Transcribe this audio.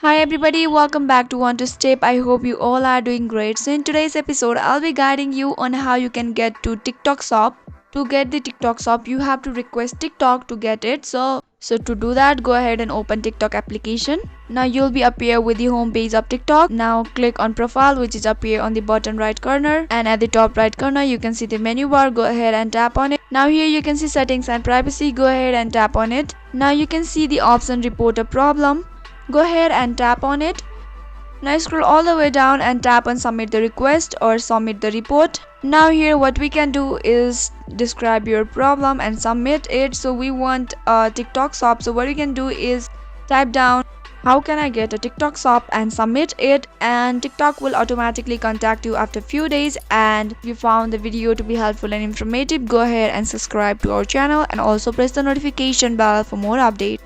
Hi everybody, welcome back to Want to Step. I hope you all are doing great. So in today's episode, I'll be guiding you on how you can get to TikTok Shop. To get the TikTok Shop, you have to request TikTok to get it. So to do that, go ahead and open TikTok application. Now you'll be appear with the home page of TikTok. Now click on profile, which is appear on the bottom right corner, and at the top right corner you can see the menu bar. Go ahead and tap on it. Now here you can see settings and privacy. Go ahead and tap on it. Now you can see the option report a problem. Go ahead and tap on it. Now scroll all the way down and tap on submit the request or submit the report. Now here what we can do is describe your problem and submit it. So we want a TikTok shop. So what you can do is type down how can I get a TikTok shop and submit it, and TikTok will automatically contact you after a few days. And if you found the video to be helpful and informative, go ahead and subscribe to our channel and also press the notification bell for more updates.